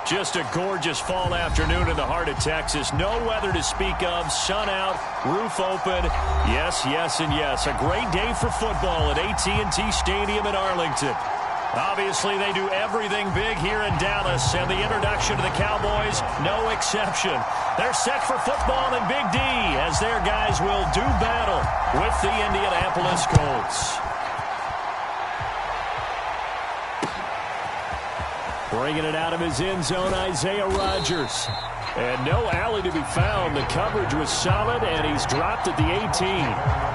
Just a gorgeous fall afternoon in the heart of Texas. No weather to speak of. Sun out, roof open. Yes, yes, and yes. A great day for football at AT&T Stadium in Arlington. Obviously, they do everything big here in Dallas, and the introduction to the Cowboys, no exception. They're set for football in Big D as their guys will do battle with the Indianapolis Colts. Bringing it out of his end zone, Isaiah Rodgers. And no alley to be found. The coverage was solid, and he's dropped at the 18.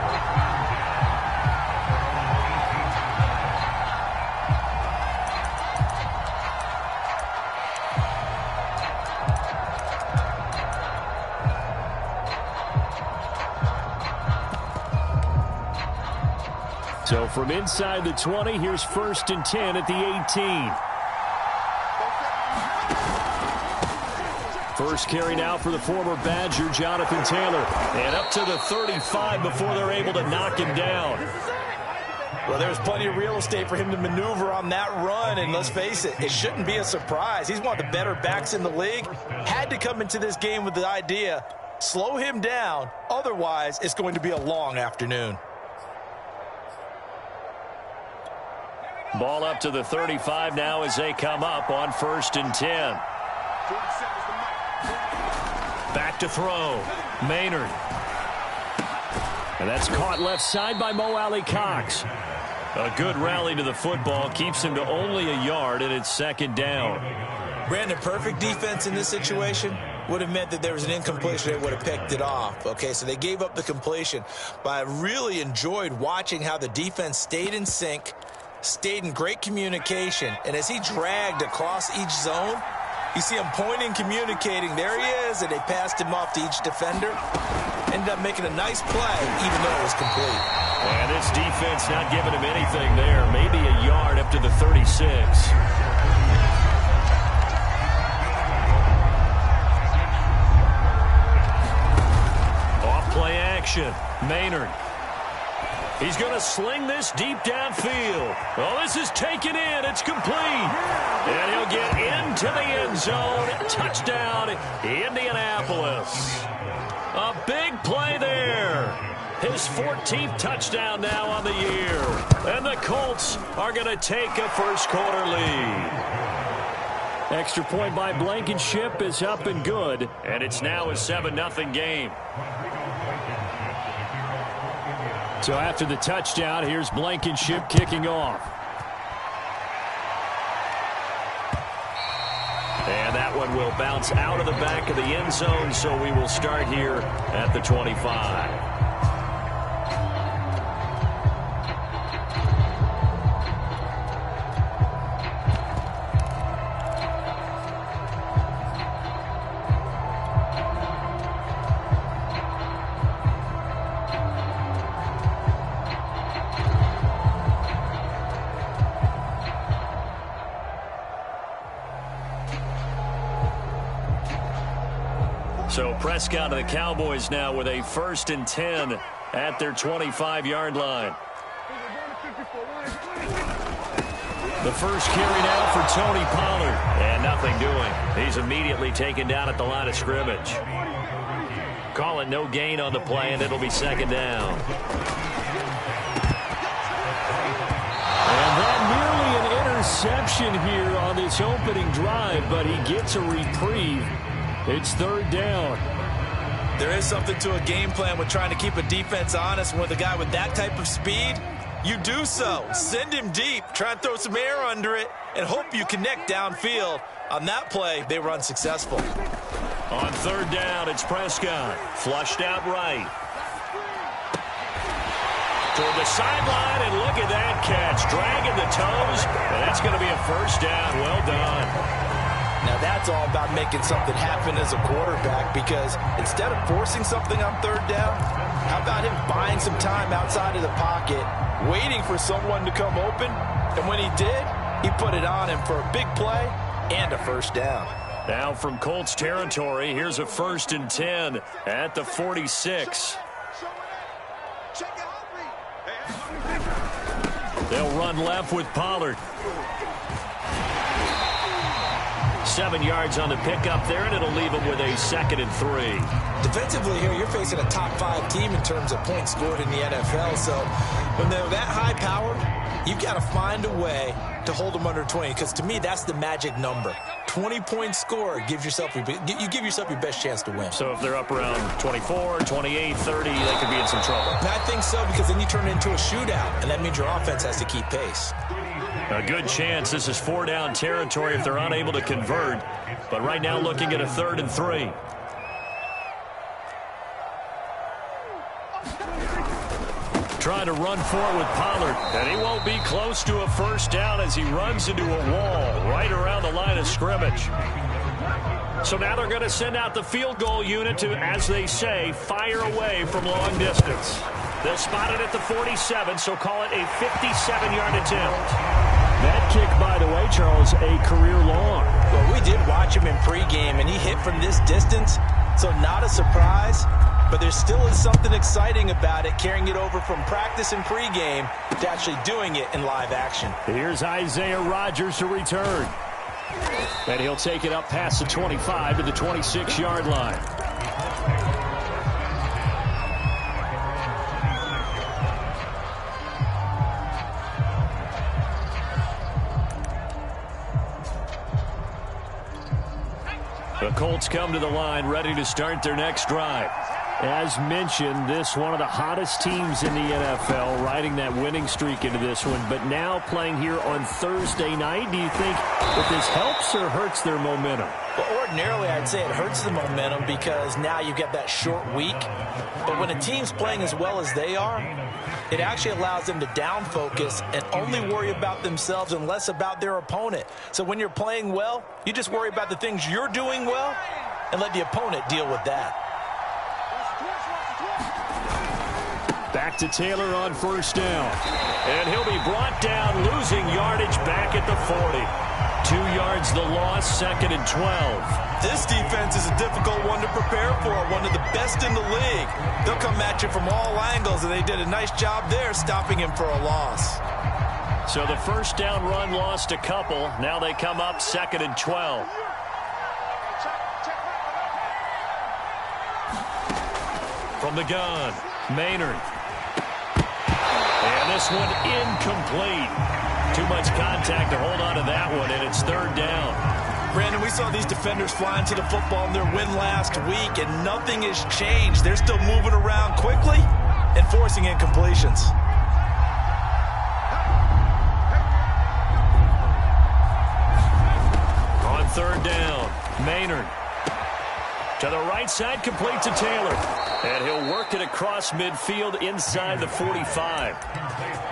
So from inside the 20, here's 1st and 10 at the 18. First carry now for the former Badger, Jonathan Taylor. And up to the 35 before they're able to knock him down. Well, there's plenty of real estate for him to maneuver on that run. And let's face it, it shouldn't be a surprise. He's one of the better backs in the league. Had to come into this game with the idea, slow him down. Otherwise, it's going to be a long afternoon. Ball up to the 35 now as they come up on 1st and 10. Back to throw. Maynard. And that's caught left side by Mo Alley-Cox. A good rally to the football keeps him to only a yard, and it's 2nd down. Brandon, perfect defense in this situation would have meant that there was an incompletion. They would have picked it off. Okay, so they gave up the completion. But I really enjoyed watching how the defense stayed in sync, stayed in great communication, and as he dragged across each zone, you see him pointing, communicating. There he is, and they passed him off to each defender. Ended up making a nice play, even though it was complete. And this defense not giving him anything there. Maybe a yard up to the 36. Off play action. Maynard. He's going to sling this deep downfield. Oh, this is taken in. It's complete. And he'll get into the end zone. Touchdown, Indianapolis. A big play there. His 14th touchdown now on the year. And the Colts are going to take a first-quarter lead. Extra point by Blankenship is up and good. And it's now a 7-0 game. So after the touchdown, here's Blankenship kicking off. And that one will bounce out of the back of the end zone, so we will start here at the 25. So Prescott and the Cowboys now with a 1st and 10 at their 25-yard line. The first carry now for Tony Pollard. And nothing doing. He's immediately taken down at the line of scrimmage. Call it no gain on the play, and it'll be 2nd down. And that nearly an interception here on this opening drive, but he gets a reprieve. It's 3rd down. There is something to a game plan with trying to keep a defense honest. With a guy with that type of speed, you do so. Send him deep, try and throw some air under it, and hope you connect downfield. On that play, they were unsuccessful. On 3rd down, it's Prescott. Flushed out right. Toward the sideline, and look at that catch. Dragging the toes, and that's going to be a 1st down. Well done. Now that's all about making something happen as a quarterback, because instead of forcing something on 3rd down, how about him buying some time outside of the pocket, waiting for someone to come open, and when he did, he put it on him for a big play and a 1st down. Now from Colts territory, here's a 1st and 10 at the 46. They'll run left with Pollard. 7 yards on the pickup there, and it'll leave them with a 2nd and 3. Defensively here, you're facing a top 5 team in terms of points scored in the NFL. So when they're that high powered, you've got to find a way to hold them under 20, because to me, that's the magic number. 20 points scored gives yourself you give yourself your best chance to win. So if they're up around 24, 28, 30, they could be in some trouble. And I think so, because then you turn it into a shootout, and that means your offense has to keep pace. A good chance this is 4-down territory if they're unable to convert. But right now looking at a 3rd and 3. Trying to run forward with Pollard, and he won't be close to a 1st down as he runs into a wall right around the line of scrimmage. So now they're going to send out the field goal unit to, as they say, fire away from long distance. They'll spot it at the 47, so call it a 57-yard attempt. That kick, by the way, Charles, a career long. Well, we did watch him in pregame, and he hit from this distance, so not a surprise. But there still is something exciting about it, carrying it over from practice and pregame to actually doing it in live action. Here's Isaiah Rodgers to return. And he'll take it up past the 25 to the 26-yard line. The Colts come to the line, ready to start their next drive. As mentioned, this one of the hottest teams in the NFL, riding that winning streak into this one, but now playing here on Thursday night. Do you think that this helps or hurts their momentum? Well, ordinarily, I'd say it hurts the momentum because now you get that short week. But when a team's playing as well as they are, it actually allows them to down focus and only worry about themselves and less about their opponent. So when you're playing well, you just worry about the things you're doing well and let the opponent deal with that. Back to Taylor on 1st down. And he'll be brought down, losing yardage back at the 40. 2 yards the loss, 2nd and 12. This defense is a difficult one to prepare for, one of the best in the league. They'll come at you from all angles, and they did a nice job there stopping him for a loss. So the 1st down run lost a couple. Now they come up 2nd and 12. From the gun, Maynard. And this one incomplete. Too much contact to hold on to that one, and it's 3rd down. Brandon, we saw these defenders flying to the football in their win last week, and nothing has changed. They're still moving around quickly and forcing incompletions. On 3rd down, Maynard. To the right side, complete to Taylor. And he'll work it across midfield inside the 45.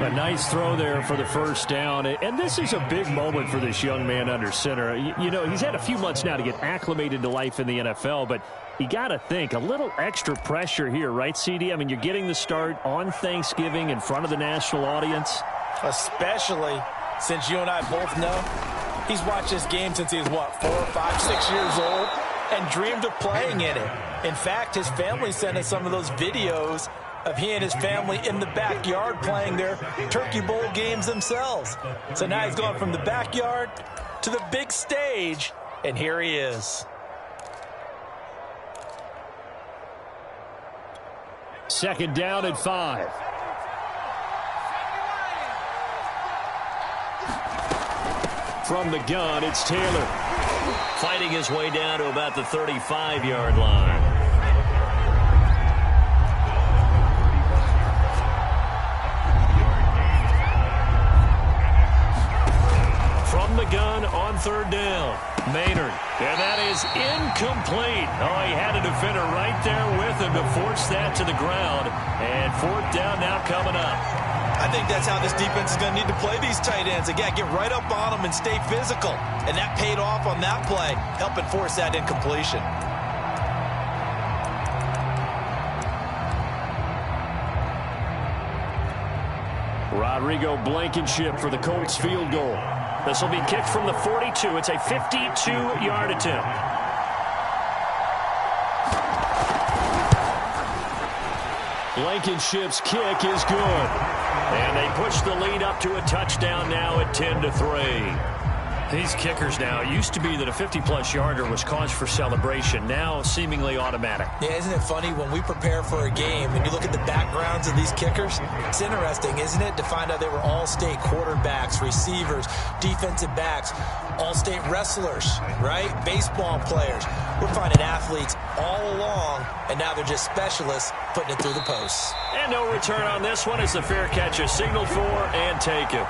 A nice throw there for the 1st down. And this is a big moment for this young man under center. You know, he's had a few months now to get acclimated to life in the NFL, but you got to think, a little extra pressure here, right, CD? I mean, you're getting the start on Thanksgiving in front of the national audience. Especially since you and I both know he's watched this game since he was, 4, 5, 6 years old? And dreamed of playing in it. In fact, his family sent us some of those videos of he and his family in the backyard playing their Turkey Bowl games themselves. So now he's gone from the backyard to the big stage, and here he is. Second down at 5. From the gun, it's Taylor. Fighting his way down to about the 35-yard line. From the gun on 3rd down, Maynard. And that is incomplete. Oh, he had a defender right there with him to force that to the ground. And 4th down now coming up. I think that's how this defense is going to need to play these tight ends. Again, get right up on them and stay physical. And that paid off on that play, helping force that incompletion. Rodrigo Blankenship for the Colts field goal. This will be kicked from the 42. It's a 52-yard attempt. Blankenship's kick is good. And they push the lead up to a touchdown now at 10-3. These kickers now, it used to be that a 50-plus yarder was cause for celebration. Now, seemingly automatic. Yeah, isn't it funny when we prepare for a game and you look at the backgrounds of these kickers? It's interesting, isn't it, to find out they were all-state quarterbacks, receivers, defensive backs, all-state wrestlers, right? Baseball players. We're finding athletes all along, and now they're just specialists putting it through the posts. And no return on this one as the fair catch is signaled for and taken.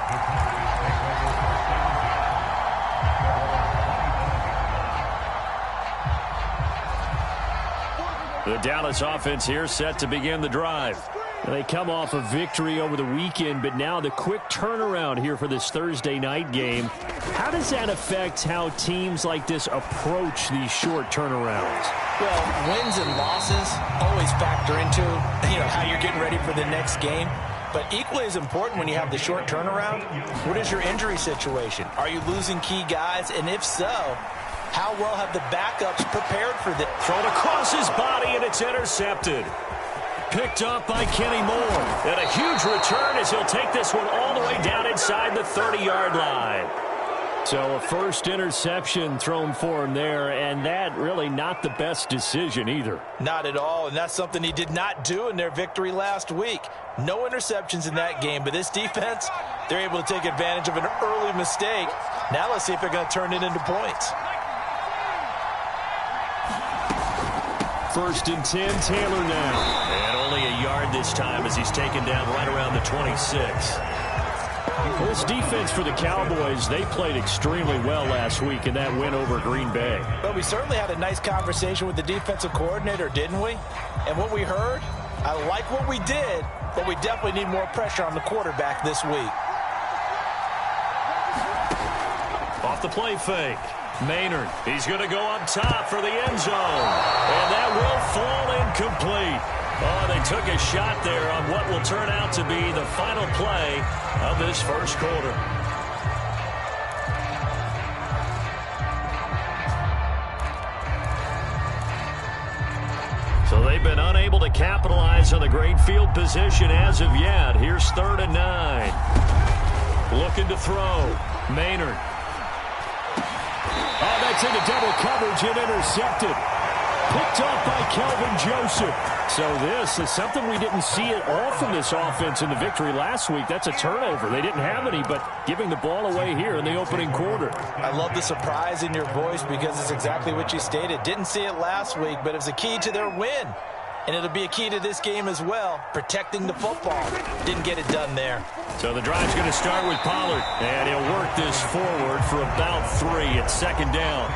The Dallas offense here set to begin the drive. They come off a victory over the weekend, but now the quick turnaround here for this Thursday night game. How does that affect how teams like this approach these short turnarounds? Well, wins and losses always factor into, how you're getting ready for the next game. But equally as important when you have the short turnaround, what is your injury situation? Are you losing key guys? And if so, how well have the backups prepared for this? Thrown across his body, and it's intercepted. Picked up by Kenny Moore. And a huge return as he'll take this one all the way down inside the 30-yard line. So a first interception thrown for him there, and that really not the best decision either. Not at all, and that's something he did not do in their victory last week. No interceptions in that game, but this defense, they're able to take advantage of an early mistake. Now let's see if they're going to turn it into points. First and 10, Taylor now. And only a yard this time as he's taken down right around the 26. This defense for the Cowboys, they played extremely well last week in that win over Green Bay. But we certainly had a nice conversation with the defensive coordinator, didn't we? And what we heard, I like what we did, but we definitely need more pressure on the quarterback this week. Off the play fake. Maynard, he's going to go up top for the end zone. And that will fall incomplete. Oh, they took a shot there on what will turn out to be the final play of this first quarter. So they've been unable to capitalize on the great field position as of yet. Here's 3rd and 9. Looking to throw. Maynard. Oh, that's into double coverage and intercepted. Picked up by Kelvin Joseph. So this is something we didn't see at all from this offense in the victory last week. That's a turnover. They didn't have any, but giving the ball away here in the opening quarter. I love the surprise in your voice because it's exactly what you stated. Didn't see it last week, but it was a key to their win. And it'll be a key to this game as well, protecting the football. Didn't get it done there. So the drive's going to start with Pollard, and he'll work this forward for about 3 at 2nd down.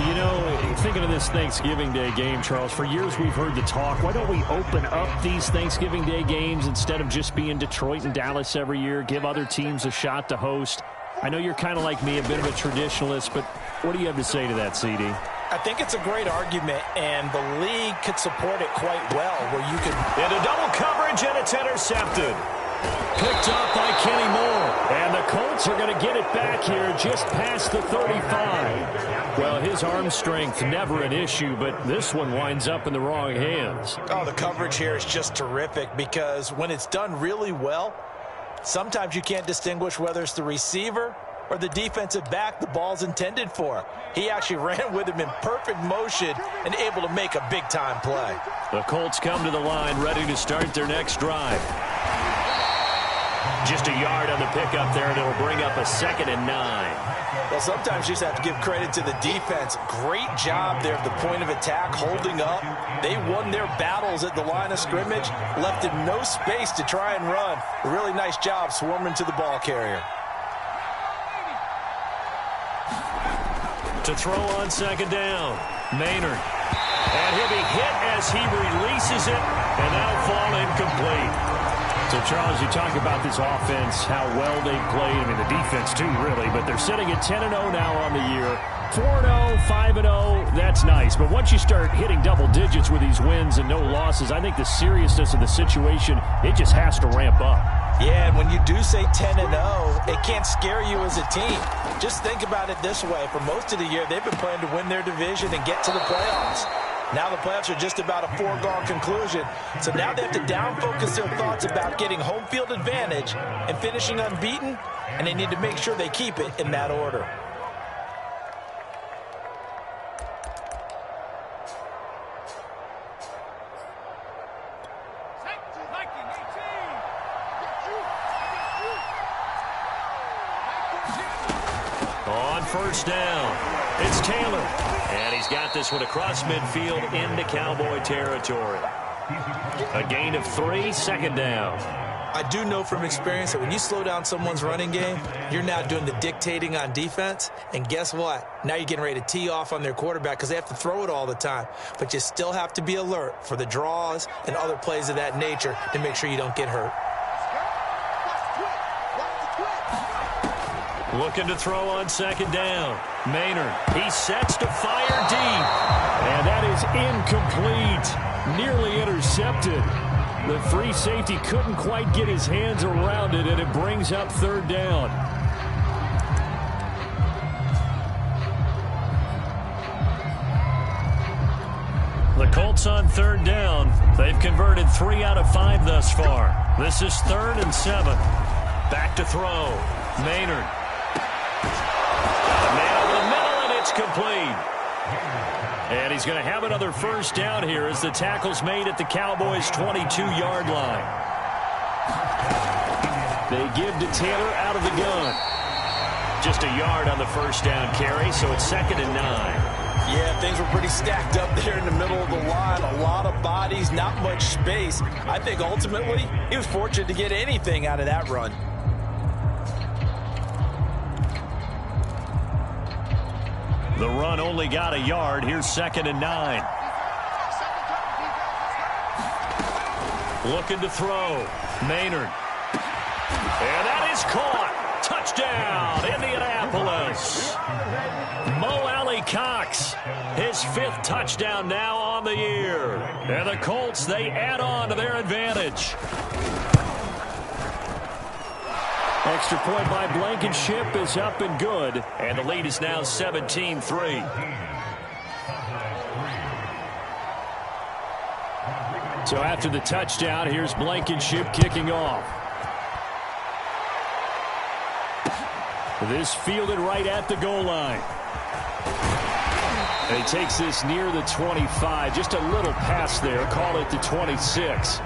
You know, thinking of this Thanksgiving Day game, Charles, for years we've heard the talk, why don't we open up these Thanksgiving Day games instead of just being Detroit and Dallas every year, give other teams a shot to host? I know you're kind of like me, a bit of a traditionalist, but what do you have to say to that, CD? I think it's a great argument, and the league could support it quite well, where you could... Into double coverage, and it's intercepted. Picked up by Kenny Moore. And the Colts are going to get it back here just past the 35. Well, his arm strength never an issue, but this one winds up in the wrong hands. Oh, the coverage here is just terrific because when it's done really well, sometimes you can't distinguish whether it's the receiver or the defensive back the ball's intended for. He actually ran with him in perfect motion and able to make a big-time play. The Colts come to the line ready to start their next drive. Just a yard on the pickup there, and it'll bring up a 2nd and 9. Well, sometimes you just have to give credit to the defense. Great job there at the point of attack, holding up. They won their battles at the line of scrimmage, left him no space to try and run. A really nice job swarming to the ball carrier. To throw on 2nd down, Maynard. And he'll be hit as he releases it, and that'll fall incomplete. So, Charles, you talk about this offense, how well they've played. I mean, the defense, too, really. But they're sitting at 10-0 now on the year. 4-0, 5-0, that's nice. But once you start hitting double digits with these wins and no losses, I think the seriousness of the situation, it just has to ramp up. Yeah, and when you do say 10-0, it can't scare you as a team. Just think about it this way. For most of the year, they've been playing to win their division and get to the playoffs. Now the playoffs are just about a foregone conclusion. So now they have to down-focus their thoughts about getting home field advantage and finishing unbeaten, and they need to make sure they keep it in that order. on first down. It's Taylor. And he's got this one across midfield into Cowboy territory. A gain of 3, second down. I do know from experience that when you slow down someone's running game, you're now doing the dictating on defense. And guess what? Now you're getting ready to tee off on their quarterback because they have to throw it all the time. But you still have to be alert for the draws and other plays of that nature to make sure you don't get hurt. Looking to throw on second down. Maynard, he sets to fire deep. And that is incomplete. Nearly intercepted. The free safety couldn't quite get his hands around it, and it brings up third down. The Colts on third down. They've converted 3 out of 5 thus far. This is 3rd and 7. Back to throw. Maynard. Man over the middle, and it's complete. And he's going to have another first down here as the tackle's made at the Cowboys' 22-yard line. They give to Taylor out of the gun. Just a yard on the first down carry, so it's 2nd and 9. Yeah, things were pretty stacked up there in the middle of the line. A lot of bodies, not much space. I think ultimately he was fortunate to get anything out of that run. The run only got a yard. Here's 2nd and 9. Looking to throw. Maynard. And that is caught. Touchdown, Indianapolis. Mo Alley-Cox, his 5th touchdown now on the year. And the Colts, they add on to their advantage. Extra point by Blankenship is up and good. And the lead is now 17-3. So after the touchdown, here's Blankenship kicking off. This fielded right at the goal line. And he takes this near the 25. Just a little pass there. Call it the 26.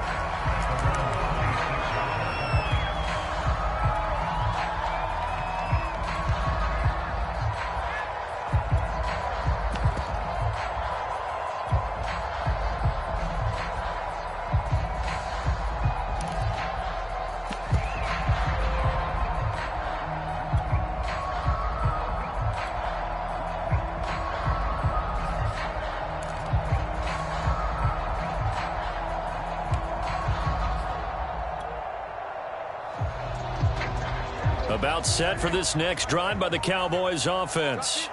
About set for this next drive by the Cowboys offense.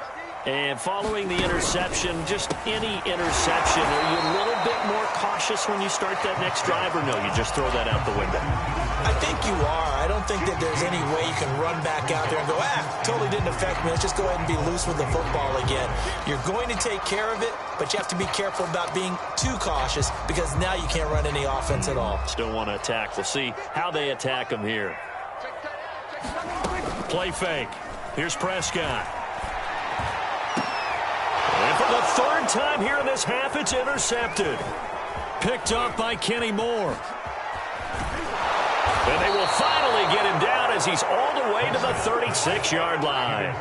And following the interception, just any interception, are you a little bit more cautious when you start that next drive, or no, you just throw that out the window? I think you are. I don't think that there's any way you can run back out there and go, totally didn't affect me. Let's just go ahead and be loose with the football again. You're going to take care of it, but you have to be careful about being too cautious because now you can't run any offense at all. Still want to attack. We'll see how they attack them here. Play fake. Here's Prescott. And for the 3rd time here in this half, it's intercepted. Picked up by Kenny Moore. And they will finally get him down as he's all the way to the 36-yard line.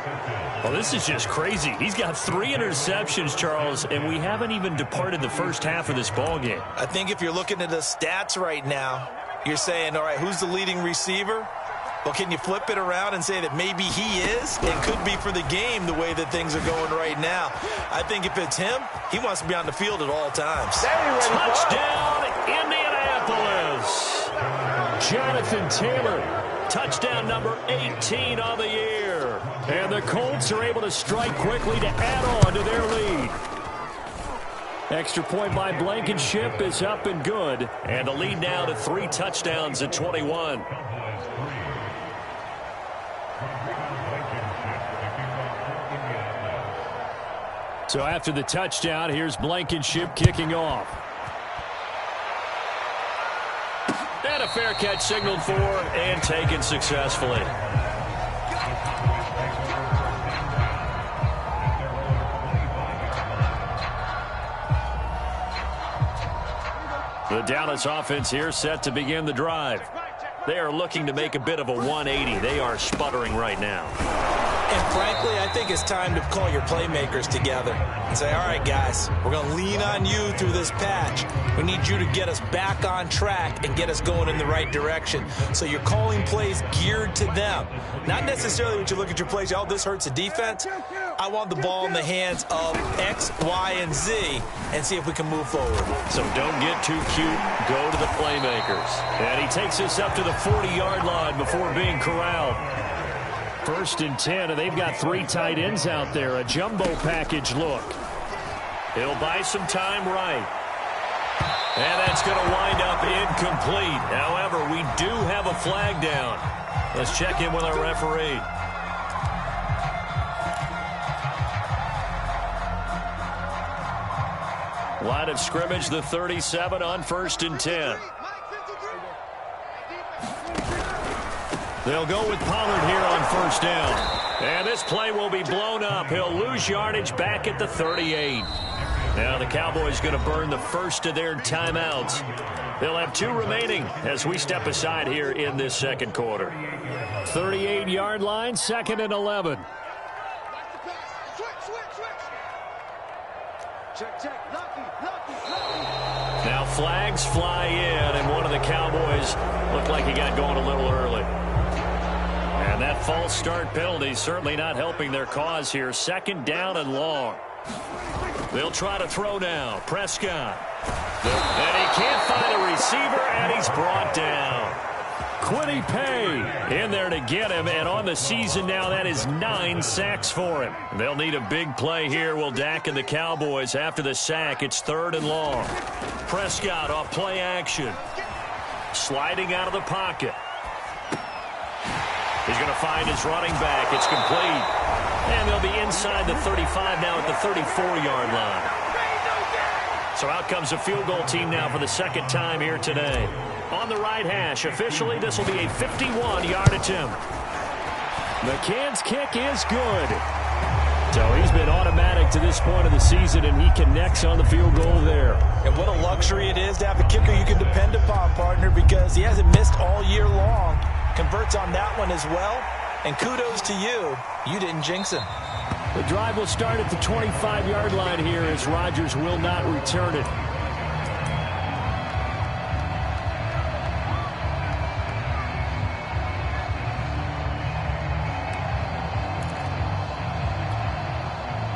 Well, this is just crazy. He's got 3 interceptions, Charles, and we haven't even departed the first half of this ballgame. I think if you're looking at the stats right now, you're saying, all right, who's the leading receiver? Well, can you flip it around and say that maybe he is? It could be for the game the way that things are going right now. I think if it's him, he wants to be on the field at all times. Touchdown, Indianapolis. Jonathan Taylor, touchdown number 18 on the year. And the Colts are able to strike quickly to add on to their lead. Extra point by Blankenship is up and good. And the lead now to 3 touchdowns at 21. So after the touchdown, here's Blankenship kicking off. And a fair catch signaled for and taken successfully. The Dallas offense here set to begin the drive. They are looking to make a bit of a 180. They are sputtering right now. And frankly, I think it's time to call your playmakers together and say, all right, guys, we're going to lean on you through this patch. We need you to get us back on track and get us going in the right direction. So you're calling plays geared to them. Not necessarily when you look at your plays, oh, this hurts the defense. I want the ball in the hands of X, Y, and Z and see if we can move forward. So don't get too cute. Go to the playmakers. And he takes us up to the 40-yard line before being corralled. 1st and 10, and they've got 3 tight ends out there. A jumbo package look. He'll buy some time right. And that's going to wind up incomplete. However, we do have a flag down. Let's check in with our referee. Line of scrimmage, the 37 on 1st and 10. They'll go with Pollard here on 1st down. And this play will be blown up. He'll lose yardage back at the 38. Now the Cowboys going to burn the first of their timeouts. They'll have 2 remaining as we step aside here in this second quarter. 38-yard line, 2nd and 11. Now flags fly in, and one of the Cowboys looked like he got going a little early. And that false start penalty certainly not helping their cause here. 2nd down and long. They'll try to throw now. Prescott. And he can't find a receiver, and he's brought down. Kwity Paye in there to get him, and on the season now, that is 9 sacks for him. They'll need a big play here, will Dak and the Cowboys. After the sack, it's 3rd and long. Prescott off play action. Sliding out of the pocket. He's going to find his running back. It's complete. And they'll be inside the 35 now at the 34-yard line. So out comes a field goal team now for the 2nd time here today. On the right hash, officially this will be a 51-yard attempt. McCann's kick is good. So he's been automatic to this point of the season, and he connects on the field goal there. And what a luxury it is to have a kicker you can depend upon, partner, because he hasn't missed all year long. Converts on that one as well. And kudos to you. You didn't jinx him. The drive will start at the 25-yard line here as Rodgers will not return it.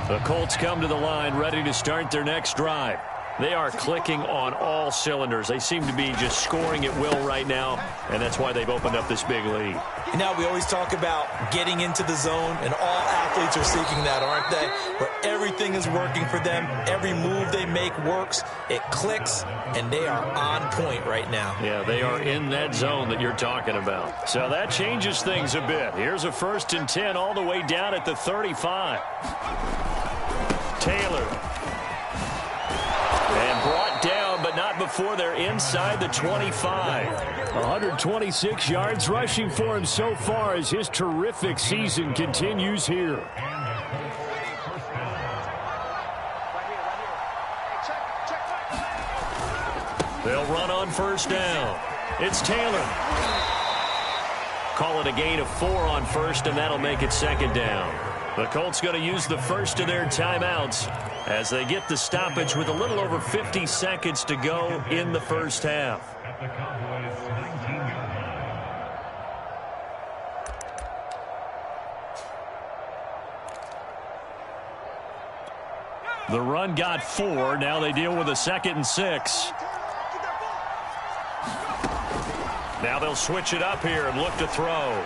The Colts come to the line ready to start their next drive. They are clicking on all cylinders. They seem to be just scoring at will right now, and that's why they've opened up this big lead. Now, we always talk about getting into the zone, and all athletes are seeking that, aren't they? Where everything is working for them. Every move they make works. It clicks, and they are on point right now. Yeah, they are in that zone that you're talking about. So that changes things a bit. Here's a 1st and 10 all the way down at the 35. Taylor. And brought down, but not before they're inside the 25. 126 yards rushing for him so far as his terrific season continues here. They'll run on 1st down. It's Taylor. Call it a gain of 4 on 1st, and that'll make it 2nd down. The Colts going to use the first of their timeouts as they get the stoppage with a little over 50 seconds to go in the first half. The run got 4. Now they deal with a 2nd and 6. Now they'll switch it up here and look to throw.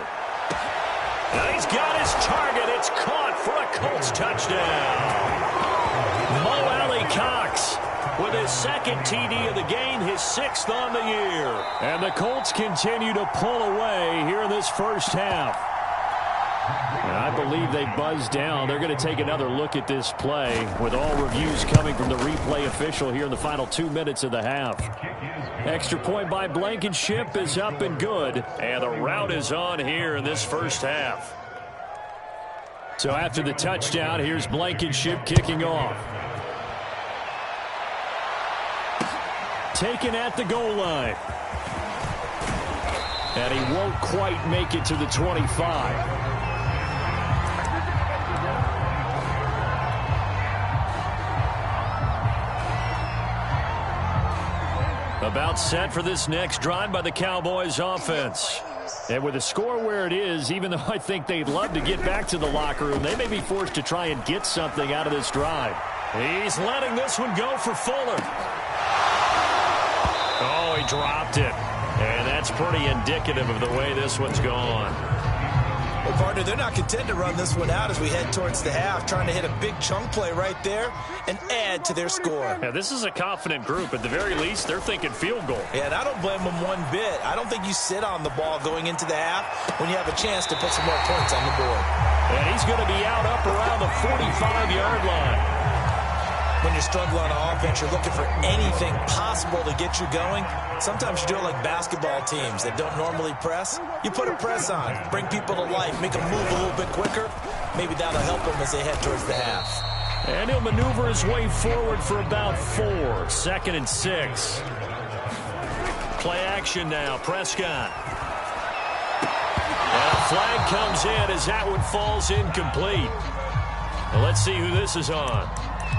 Now he's got his target. It's caught for a Colts touchdown. Mo Alley-Cox with his 2nd TD of the game, his 6th on the year. And the Colts continue to pull away here in this first half. And I believe they buzzed down. They're going to take another look at this play with all reviews coming from the replay official here in the final 2 minutes of the half. Extra point by Blankenship is up and good. And the route is on here in this first half. So after the touchdown, here's Blankenship kicking off. Taken at the goal line. And he won't quite make it to the 25. About set for this next drive by the Cowboys offense. And with the score where it is, even though I think they'd love to get back to the locker room, they may be forced to try and get something out of this drive. He's letting this one go for Fuller. Oh, he dropped it. And that's pretty indicative of the way this one's gone. Well, partner, they're not content to run this one out as we head towards the half, trying to hit a big chunk play right there and add to their score. Yeah, this is a confident group. At the very least, they're thinking field goal. Yeah, and I don't blame them one bit. I don't think you sit on the ball going into the half when you have a chance to put some more points on the board. And he's going to be out up around the 45-yard line. When you're struggling on offense, you're looking for anything possible to get you going. Sometimes you do it like basketball teams that don't normally press. You put a press on, bring people to life, make them move a little bit quicker. Maybe that'll help them as they head towards the half. And he'll maneuver his way forward for about 4. 2nd and 6. Play action now. Prescott. And a flag comes in as that one falls incomplete. Well, let's see who this is on.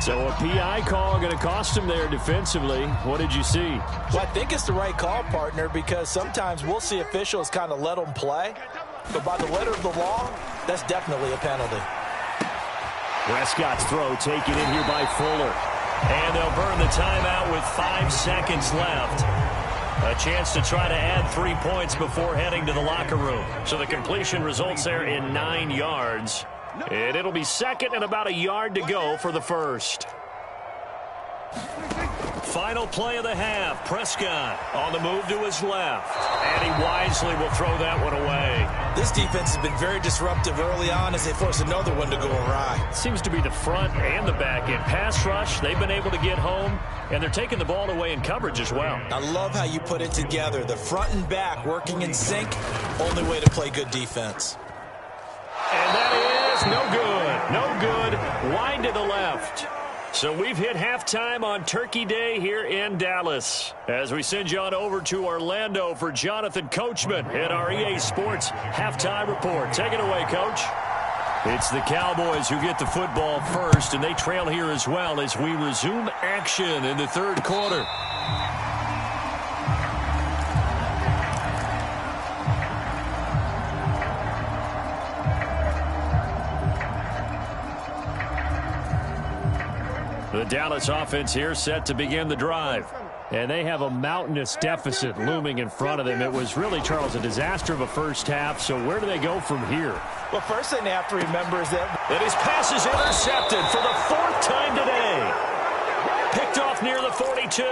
So a PI call going to cost him there defensively. What did you see? Well, I think it's the right call, partner, because sometimes we'll see officials kind of let them play. But by the letter of the law, that's definitely a penalty. Prescott's throw taken in here by Fuller. And they'll burn the timeout with 5 seconds left. A chance to try to add 3 points before heading to the locker room. So the completion results there in 9 yards. And it'll be second and about a yard to go for the first. Final play of the half. Prescott on the move to his left. And he wisely will throw that one away. This defense has been very disruptive early on as they force another one to go awry. Seems to be the front and the back end. Pass rush, they've been able to get home, and they're taking the ball away in coverage as well. I love how you put it together. The front and back working in sync, only way to play good defense. And that is no good. No good. Wide to the left. So we've hit halftime on Turkey Day here in Dallas. As we send you on over to Orlando for Jonathan Coachman at our EA Sports Halftime Report. Take it away, Coach. It's the Cowboys who get the football first, and they trail here as well as we resume action in the third quarter. The Dallas offense here set to begin the drive. And they have a mountainous deficit looming in front of them. It was really, Charles, a disaster of a first half. So where do they go from here? Well, first thing they have to remember is that his pass is intercepted for the 4th time today. Picked off near the 42.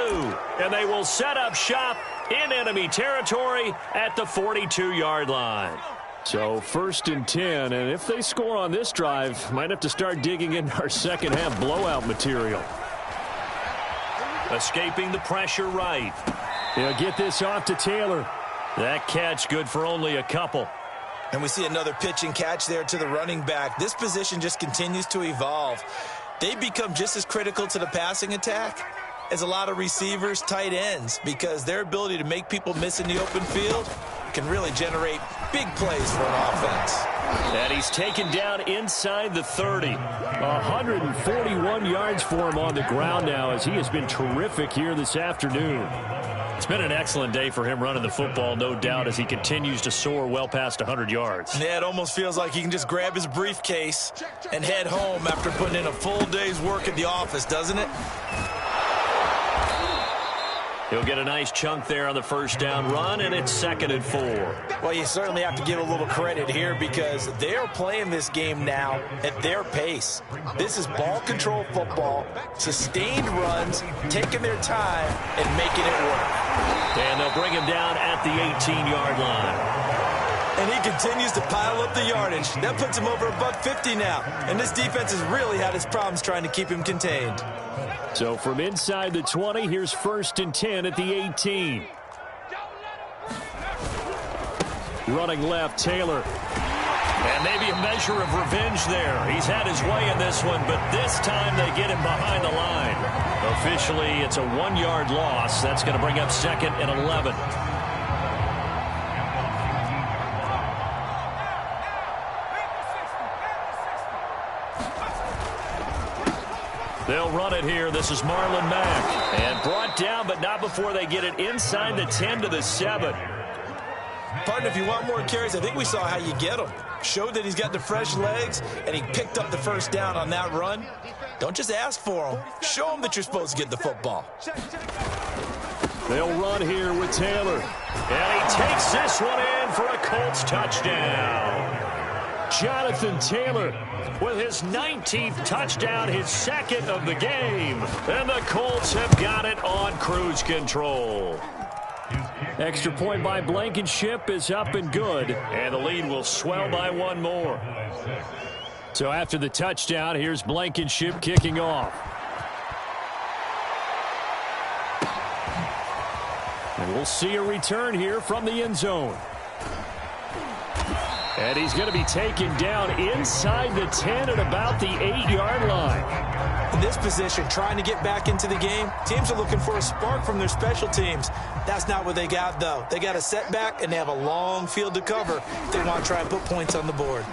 And they will set up shop in enemy territory at the 42-yard line. So 1st and 10, and if they score on this drive, might have to start digging in our second half blowout material. Escaping the pressure right. He'll get this off to Taylor. That catch good for only a couple. And we see another pitch and catch there to the running back. This position just continues to evolve. They become just as critical to the passing attack as a lot of receivers, tight ends, because their ability to make people miss in the open field can really generate big plays for an offense. And he's taken down inside the 30. 141 yards for him on the ground now as he has been terrific here this afternoon. It's been an excellent day for him running the football, no doubt, as he continues to soar well past 100 yards. Yeah, it almost feels like he can just grab his briefcase and head home after putting in a full day's work at the office, doesn't it? He'll get a nice chunk there on the first down run, and it's 2nd and 4. Well, you certainly have to give a little credit here because they're playing this game now at their pace. This is ball control football, sustained runs, taking their time, and making it work. And they'll bring him down at the 18-yard line. And he continues to pile up the yardage. That puts him over $150 now. And this defense has really had its problems trying to keep him contained. So from inside the 20, here's 1st and 10 at the 18. Running left, Taylor. And maybe a measure of revenge there. He's had his way in this one, but this time they get him behind the line. Officially, it's a 1-yard loss. That's going to bring up 2nd and 11. They'll run it here. This is Marlon Mack. And brought down, but not before they get it inside the 10 to the 7. Partner, if you want more carries, I think we saw how you get them. Showed that he's got the fresh legs, and he picked up the first down on that run. Don't just ask for him. Show him that you're supposed to get the football. They'll run here with Taylor. And he takes this one in for a Colts touchdown. Jonathan Taylor with his 19th touchdown, his second of the game. And the Colts have got it on cruise control. Extra point by Blankenship is up and good. And the lead will swell by one more. So after the touchdown, here's Blankenship kicking off. And we'll see a return here from the end zone. And he's going to be taken down inside the 10 at about the 8-yard line. In this position, trying to get back into the game, teams are looking for a spark from their special teams. That's not what they got, though. They got a setback, and they have a long field to cover if they want to try and put points on the board.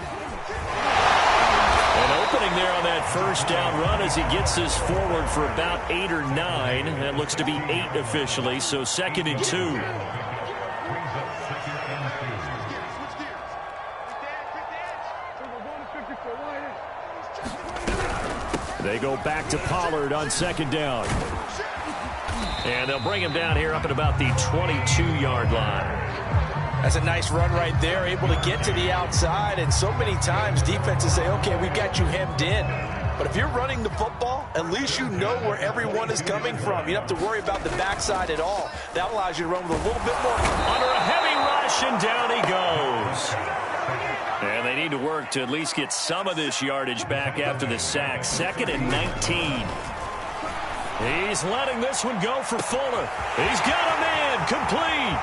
An opening there on that first down run as he gets this forward for about 8 or 9. That looks to be 8 officially, so 2nd and 2. They go back to Pollard on 2nd down. And they'll bring him down here up at about the 22-yard line. That's a nice run right there, able to get to the outside. And so many times defenses say, okay, we've got you hemmed in. But if you're running the football, at least you know where everyone is coming from. You don't have to worry about the backside at all. That allows you to run with a little bit more. Under a heavy rush, and down he goes. And they need to work to at least get some of this yardage back after the sack. 2nd and 19. He's letting this one go for Fuller. He's got a man complete.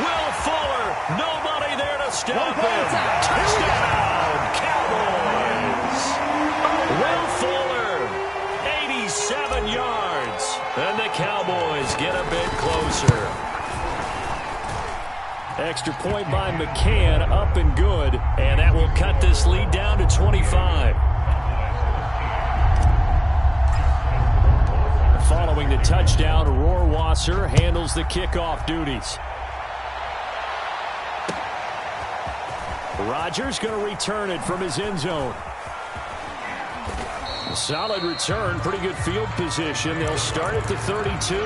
Will Fuller, nobody there to stop him. Touchdown, Cowboys. Will Fuller, 87 yards. And the Cowboys get a bit closer. Extra point by McCann, up and good. And that will cut this lead down to 25. Following the touchdown, Rohrwasser handles the kickoff duties. Rodgers going to return it from his end zone. A solid return, pretty good field position. They'll start at the 32.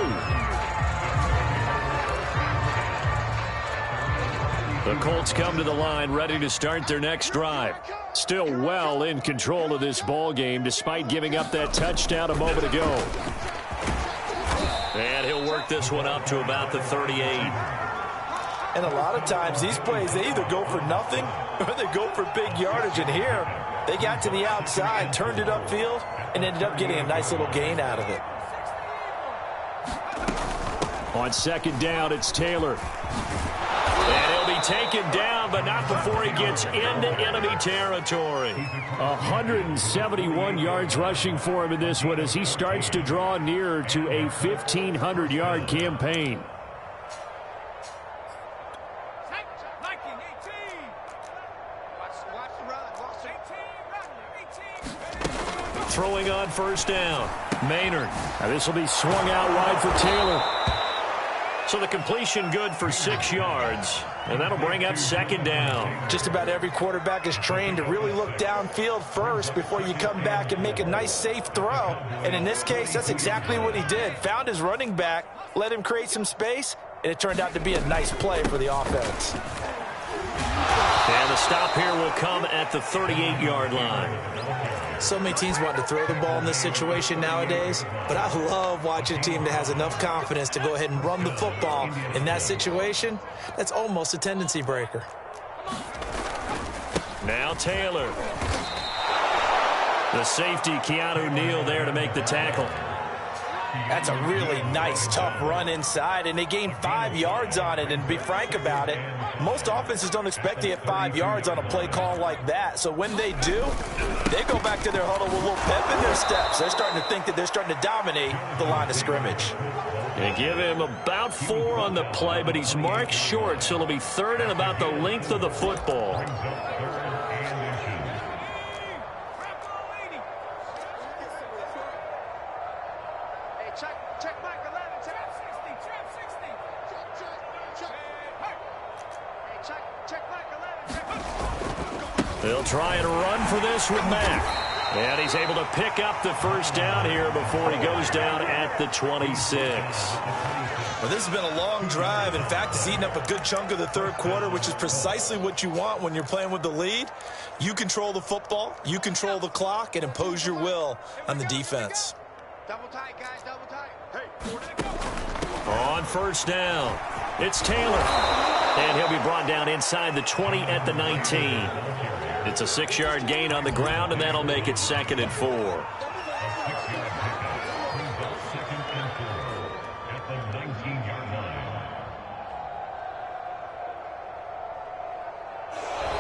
The Colts come to the line ready to start their next drive. Still well in control of this ball game despite giving up that touchdown a moment ago. And he'll work this one up to about the 38. And a lot of times these plays, they either go for nothing or they go for big yardage. And here, they got to the outside, turned it upfield, and ended up getting a nice little gain out of it. On 2nd down, it's Taylor. And he'll be taken down, but not before he gets into enemy territory. 171 yards rushing for him in this one as he starts to draw nearer to a 1,500-yard campaign. Throwing on 1st down. Maynard. Now this will be swung out wide for Taylor. So the completion good for 6 yards. And that'll bring up 2nd down. Just about every quarterback is trained to really look downfield first before you come back and make a nice, safe throw. And in this case, that's exactly what he did. Found his running back, let him create some space, and it turned out to be a nice play for the offense. And the stop here will come at the 38-yard line. So many teams want to throw the ball in this situation nowadays, but I love watching a team that has enough confidence to go ahead and run the football. In that situation, that's almost a tendency breaker. Now Taylor. The safety, Keanu Neal, there to make the tackle. That's a really nice, tough run inside, and they gained 5 yards on it. And to be frank about it, most offenses don't expect to get 5 yards on a play call like that. So when they do, they go back to their huddle with a little pep in their steps. They're starting to think that they're starting to dominate the line of scrimmage. They give him about 4 on the play, but he's marked short, so it'll be 3rd and about the length of the football. They'll try and run for this with Mack. And he's able to pick up the first down here before he goes down at the 26. Well, this has been a long drive. In fact, it's eaten up a good chunk of the third quarter, which is precisely what you want when you're playing with the lead. You control the football, you control the clock, and impose your will on the defense. Double tight, guys, double tight. Hey, on first down, it's Taylor. And he'll be brought down inside the 20 at the 19. It's a 6-yard gain on the ground, and that'll make it 2nd and 4.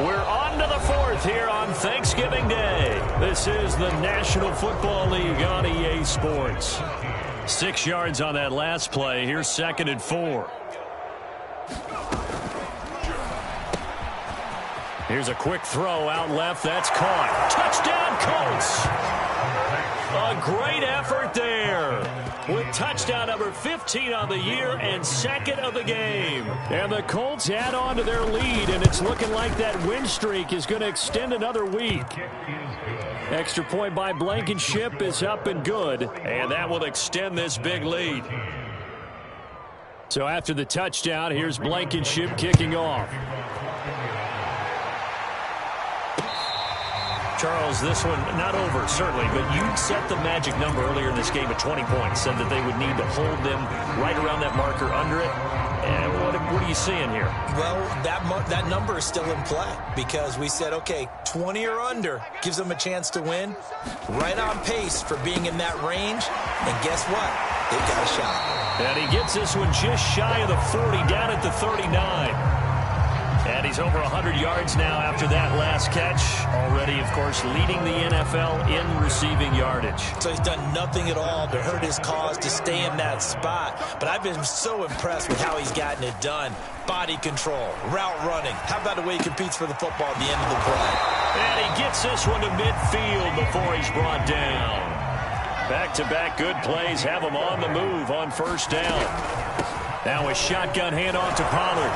We're on to the 4th here on Thanksgiving Day. This is the National Football League on EA Sports. 6 yards on that last play. Here's 2nd and 4. Here's a quick throw out left. That's caught. Touchdown, Colts. A great effort there. With touchdown number 15 on the year and 2nd of the game. And the Colts add on to their lead, and it's looking like that win streak is going to extend another week. Extra point by Blankenship is up and good, and that will extend this big lead. So after the touchdown, here's Blankenship kicking off. Charles, this one not over, certainly, but you set the magic number earlier in this game at 20 points, said that they would need to hold them right around that marker under it. And what are you seeing here? Well, that number is still in play because we said, okay, 20 or under gives them a chance to win. Right on pace for being in that range. And guess what? They've got a shot. And he gets this one just shy of the 40, down at the 39. And he's over 100 yards now after that last catch. Already, of course, leading the NFL in receiving yardage. So he's done nothing at all to hurt his cause to stay in that spot. But I've been so impressed with how he's gotten it done. Body control, route running. How about the way he competes for the football at the end of the play? And he gets this one to midfield before he's brought down. Back-to-back good plays have him on the move on first down. Now a shotgun handoff to Pollard.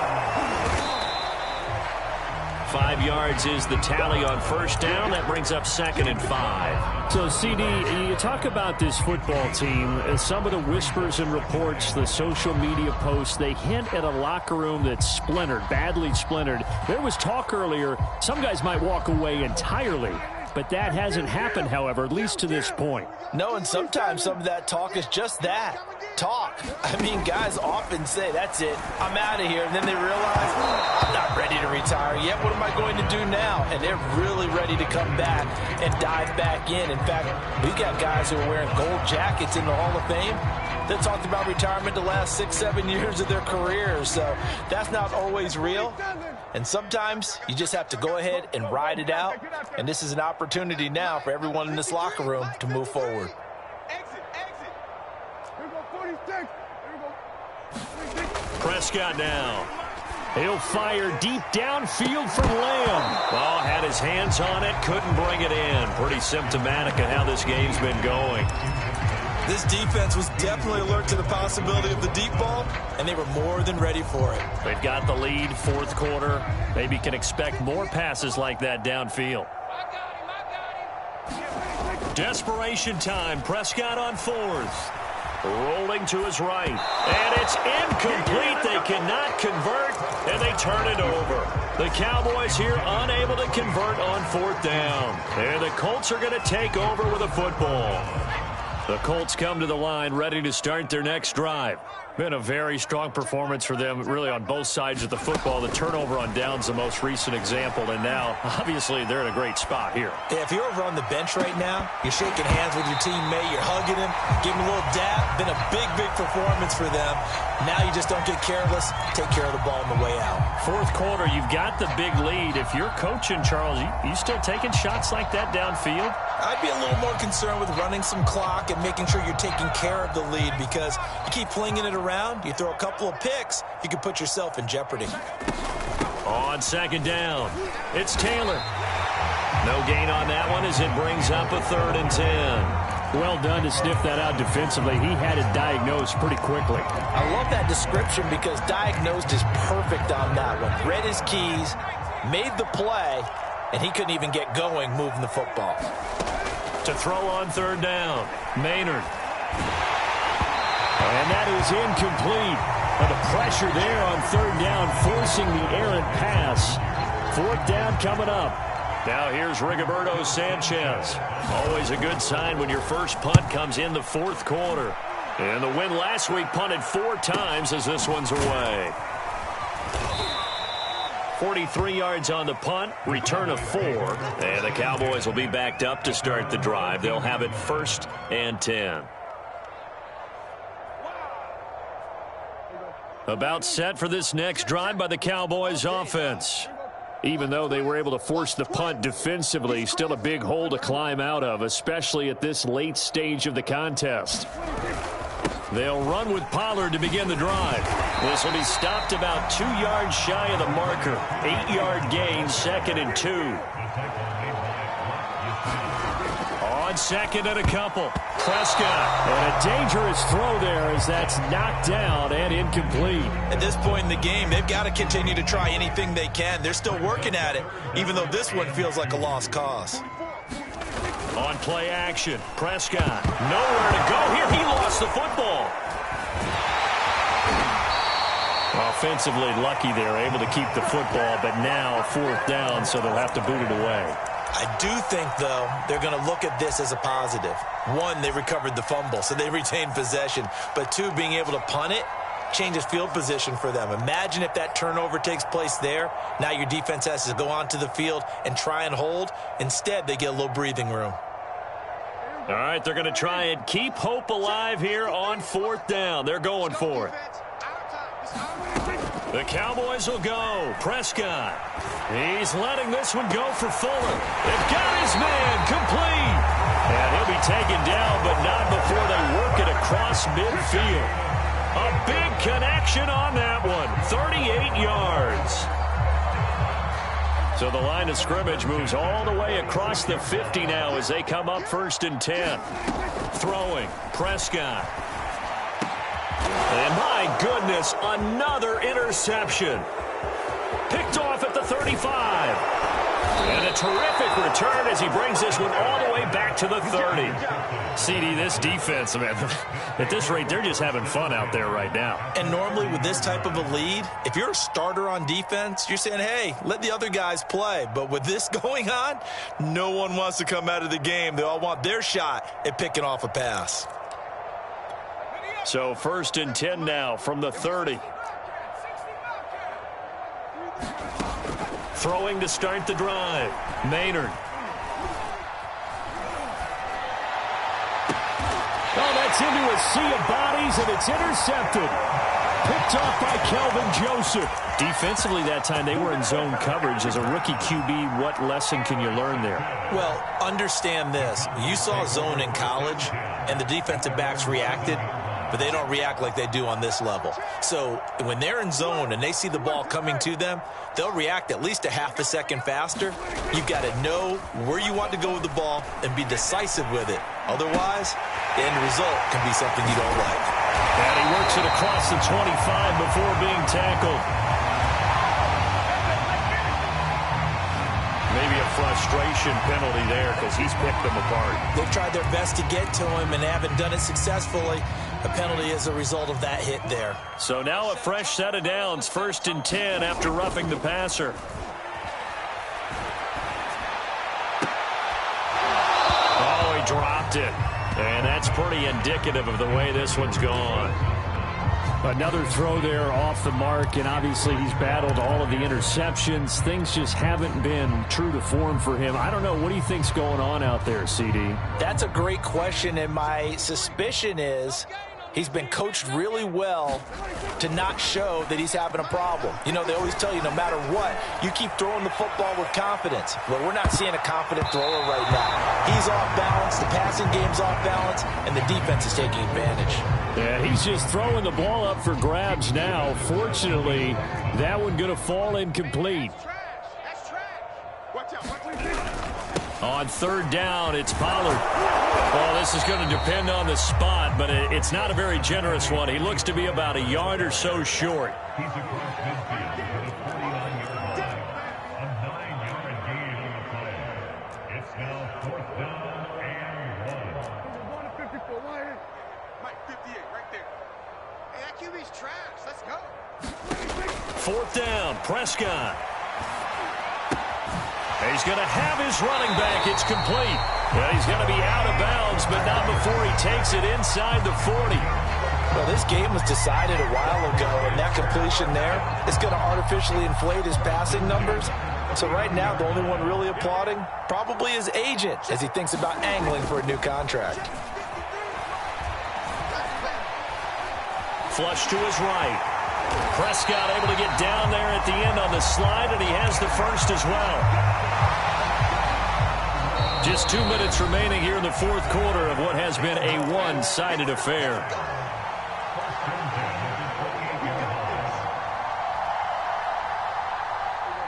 5 yards is the tally on first down. That brings up 2nd and 5. So, CD, you talk about this football team. Some of the whispers and reports, the social media posts, they hint at a locker room that's splintered, badly splintered. There was talk earlier, some guys might walk away entirely. But that hasn't happened, however, at least to this point. No, and sometimes some of that talk is just that, talk. I mean, guys often say, that's it, I'm out of here. And then they realize, I'm not ready to retire yet. What am I going to do now? And they're really ready to come back and dive back in. In fact, we've got guys who are wearing gold jackets in the Hall of Fame that talked about retirement the last 6-7 years of their careers. So that's not always real. And sometimes you just have to go ahead and ride it out. And this is an opportunity now for everyone in this locker room to move forward. exit. Here we go, 46. Here we go. Prescott now. He'll fire deep downfield from Lamb. Oh, had his hands on it, couldn't bring it in. Pretty symptomatic of how this game's been going. This defense was definitely alert to the possibility of the deep ball, and they were more than ready for it. They've got the lead, fourth quarter. Maybe can expect more passes like that downfield. Desperation time. Prescott on fourth. Rolling to his right. And it's incomplete. They cannot convert, and they turn it over. The Cowboys here unable to convert on fourth down. And the Colts are going to take over with a football. The Colts come to the line ready to start their next drive. Been a very strong performance for them, really, on both sides of the football. The turnover on downs, the most recent example, and now, obviously, they're in a great spot here. Yeah, if you're over on the bench right now, you're shaking hands with your teammate, you're hugging him, giving him a little dap. Been a big performance for them. Now you just don't get careless. Take care of the ball on the way out. Fourth quarter, you've got the big lead. If you're coaching, Charles, you still taking shots like that downfield? I'd be a little more concerned with running some clock and making sure you're taking care of the lead, because you keep flinging it around, you throw a couple of picks, you can put yourself in jeopardy. On second down, it's Taylor. No gain on that one as it brings up a 3rd and 10. Well done to sniff that out defensively. He had it diagnosed pretty quickly. I love that description because diagnosed is perfect on that one. Read his keys, made the play, and he couldn't even get going moving the football. To throw on third down, Maynard. And that is incomplete. But the pressure there on third down, forcing the errant pass. Fourth down coming up. Now here's Rigoberto Sanchez. Always a good sign when your first punt comes in the fourth quarter. And the win last week punted 4 times as this one's away. 43 yards on the punt, return of 4. And the Cowboys will be backed up to start the drive. They'll have it 1st and 10. About set for this next drive by the Cowboys offense. Even though they were able to force the punt defensively, still a big hole to climb out of, especially at this late stage of the contest. They'll run with Pollard to begin the drive. This will be stopped about 2 yards shy of the marker. 8-yard gain, 2nd and 2. On 2nd and a couple. Prescott. And a dangerous throw there as that's knocked down and incomplete. At this point in the game, they've got to continue to try anything they can. They're still working at it, even though this one feels like a lost cause. On play action, Prescott. Nowhere to go here. He lost the football. Offensively lucky they're able to keep the football, but now 4th down, so they'll have to boot it away. I do think, though, they're going to look at this as a positive. 1, they recovered the fumble, so they retained possession. But 2, being able to punt it changes field position for them. Imagine if that turnover takes place there. Now your defense has to go onto the field and try and hold. Instead, they get a little breathing room. All right, they're going to try and keep hope alive here on 4th down. They're going for it. The Cowboys will go. Prescott. He's letting this one go for Fuller. They've got his man complete. And he'll be taken down, but not before they work it across midfield. A big connection on that one. 38 yards. So the line of scrimmage moves all the way across the 50 now as they come up 1st and 10. Throwing. Prescott. And my goodness, another interception. Picked off at the 35. And a terrific return as he brings this one all the way back to the 30. CD, this defense, man, at this rate, they're just having fun out there right now. And normally with this type of a lead, if you're a starter on defense, you're saying, hey, let the other guys play. But with this going on, no one wants to come out of the game. They all want their shot at picking off a pass. So 1st and 10 now from the 30. Throwing to start the drive. Maynard. Oh, that's into a sea of bodies, and it's intercepted. Picked off by Kelvin Joseph. Defensively that time, they were in zone coverage. As a rookie QB, what lesson can you learn there? Well, understand this. You saw zone in college, and the defensive backs reacted, but they don't react like they do on this level. So when they're in zone and they see the ball coming to them, they'll react at least a half a second faster. You've got to know where you want to go with the ball and be decisive with it. Otherwise, the end result can be something you don't like. And he works it across the 25 before being tackled. Maybe a frustration penalty there because he's picked them apart. They've tried their best to get to him and haven't done it successfully. A penalty is a result of that hit there. So now a fresh set of downs, 1st and 10 after roughing the passer. Oh, he dropped it. And that's pretty indicative of the way this one's gone. Another throw there off the mark, and obviously he's battled all of the interceptions. Things just haven't been true to form for him. I don't know. What do you think's going on out there, CD? That's a great question, and my suspicion is he's been coached really well to not show that he's having a problem. You know, they always tell you no matter what, you keep throwing the football with confidence. Well, we're not seeing a confident thrower right now. He's off balance, the passing game's off balance, and the defense is taking advantage. Yeah, he's just throwing the ball up for grabs now. Fortunately, that one going to fall incomplete. On third down, it's Pollard. Well, this is going to depend on the spot, but it's not a very generous one. He looks to be about a yard or so short. He's across midfield to the 40-yard line. A 9-yard gain on the play. It's now 4th down and 1. 54, Mike, 58, right there. Hey, that QB's trash. Let's go. 4th down, Prescott. He's going to have his running back. It's complete. Yeah, he's going to be out of bounds, but not before he takes it inside the 40. Well, this game was decided a while ago, and that completion there is going to artificially inflate his passing numbers. So right now, the only one really applauding probably his agent as he thinks about angling for a new contract. Flush to his right. Prescott able to get down there at the end on the slide, and he has the first as well. Just 2 minutes remaining here in the fourth quarter of what has been a one-sided affair.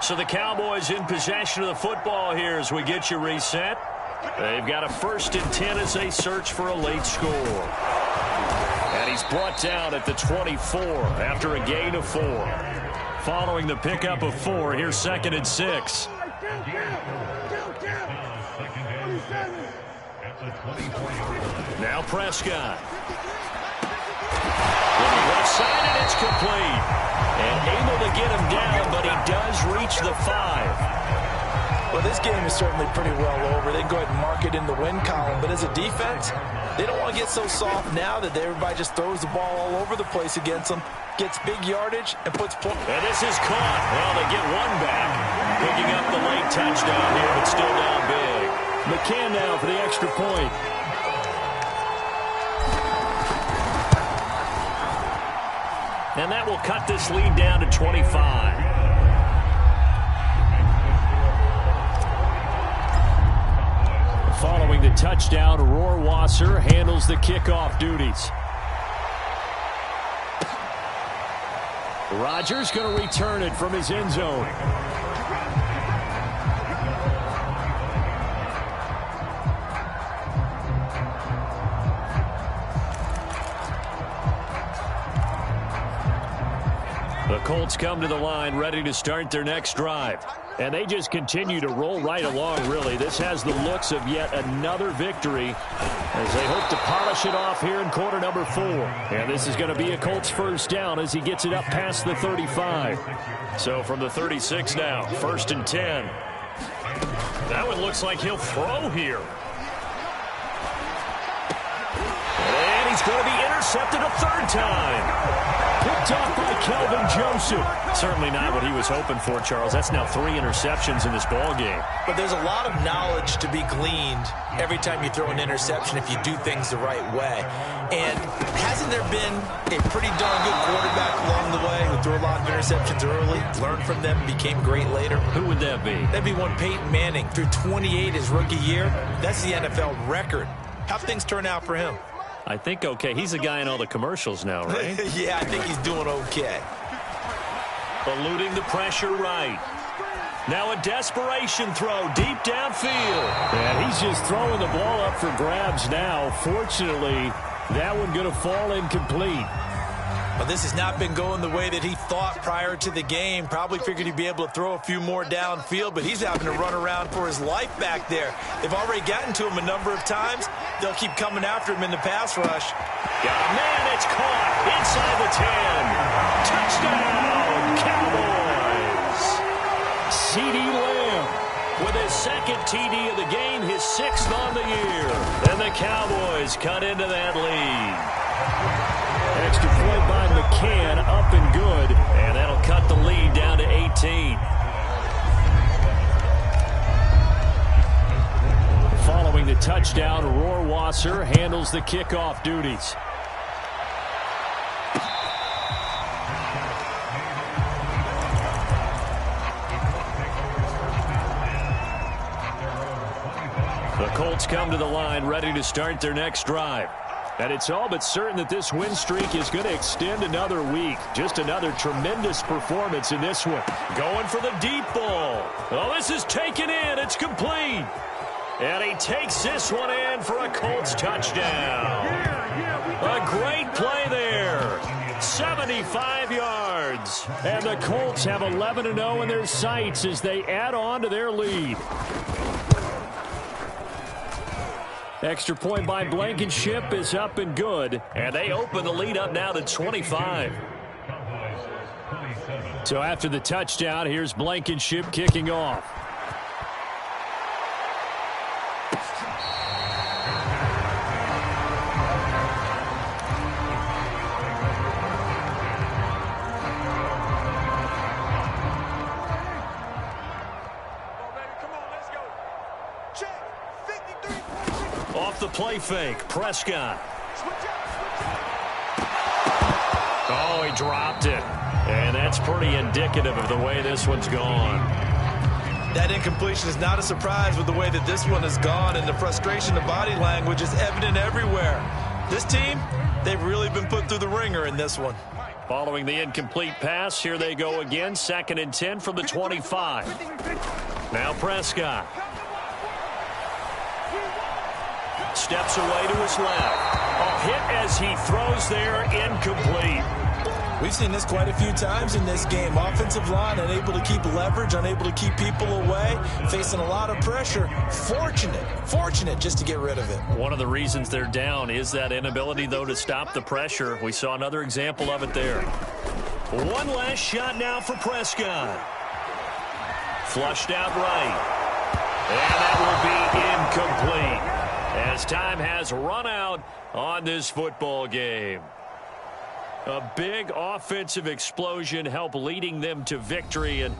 So the Cowboys in possession of the football here as we get you reset. They've got a 1st and 10 as they search for a late score. And he's brought down at the 24 after a gain of 4. Following the pickup of 4, here's 2nd and 6. Now Prescott. Looking left side, and it's complete. And able to get him down, but he does reach the 5. Well, this game is certainly pretty well over. They can go ahead and mark it in the win column. But as a defense, they don't want to get so soft now that everybody just throws the ball all over the place against them, gets big yardage, and puts points. And this is caught. Well, they get one back. Picking up the late touchdown here, but still down big. McCann now for the extra point. And that will cut this lead down to 25. Following the touchdown, Rohrwasser handles the kickoff duties. Rodgers going to return it from his end zone. The Colts come to the line ready to start their next drive. And they just continue to roll right along, really. This has the looks of yet another victory as they hope to polish it off here in quarter number 4. And this is going to be a Colts 1st down as he gets it up past the 35. So from the 36 now, 1st and 10. That one looks like he'll throw here. And he's going to be intercepted a 3rd time. Picked off by Kelvin Joseph. Certainly not what he was hoping for, Charles. That's now 3 interceptions in this ball game. But there's a lot of knowledge to be gleaned every time you throw an interception if you do things the right way. And hasn't there been a pretty darn good quarterback along the way who threw a lot of interceptions early, learned from them, became great later? Who would that be? That'd be one Peyton Manning. Threw 28 his rookie year. That's the NFL record. How'd things turn out for him? I think okay. He's the guy in all the commercials now, right? Yeah, I think he's doing okay. Eluding the pressure right. Now a desperation throw deep downfield. And he's just throwing the ball up for grabs now. Fortunately, that one going to fall incomplete. Well, this has not been going the way that he thought prior to the game. Probably figured he'd be able to throw a few more downfield, but he's having to run around for his life back there. They've already gotten to him a number of times. They'll keep coming after him in the pass rush. Got a man, it's caught inside the 10. Touchdown, Cowboys. CeeDee Lamb with his 2nd TD of the game, his 6th on the year. And the Cowboys cut into that lead. Extra point by McCann, up and good. And that'll cut the lead down to 18. Following the touchdown, Rohrwasser handles the kickoff duties. The Colts come to the line ready to start their next drive. And it's all but certain that this win streak is going to extend another week. Just another tremendous performance in this one. Going for the deep ball. Oh, this is taken in. It's complete. And he takes this one in for a Colts touchdown. A great play there. 75 yards. And the Colts have 11-0 in their sights as they add on to their lead. Extra point by Blankenship is up and good. And they open the lead up now to 25. So after the touchdown, here's Blankenship kicking off. Off the play fake, Prescott. Oh, he dropped it. And that's pretty indicative of the way this one's gone. That incompletion is not a surprise with the way that this one has gone, and the frustration, the body language is evident everywhere. This team, they've really been put through the ringer in this one. Following the incomplete pass, here they go again, 2nd and 10 from the 25. Now Prescott. Steps away to his left. A hit as he throws there, incomplete. We've seen this quite a few times in this game. Offensive line unable to keep leverage, unable to keep people away, facing a lot of pressure. Fortunate just to get rid of it. One of the reasons they're down is that inability, though, to stop the pressure. We saw another example of it there. One last shot now for Prescott. Flushed out right. And that will be incomplete, as time has run out on this football game. A big offensive explosion helped leading them to victory, and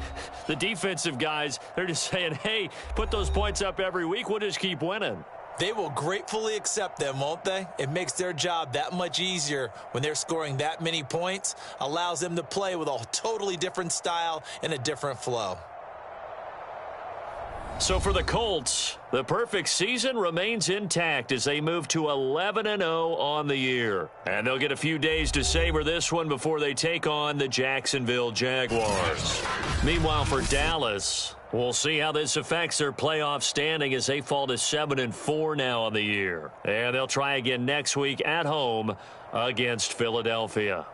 the defensive guys, they're just saying, hey, put those points up every week, we'll just keep winning. They will gratefully accept them, won't they? It makes their job that much easier when they're scoring that many points, allows them to play with a totally different style and a different flow. So for the Colts, the perfect season remains intact as they move to 11-0 on the year. And they'll get a few days to savor this one before they take on the Jacksonville Jaguars. Meanwhile, for Dallas, we'll see how this affects their playoff standing as they fall to 7-4 now on the year. And they'll try again next week at home against Philadelphia.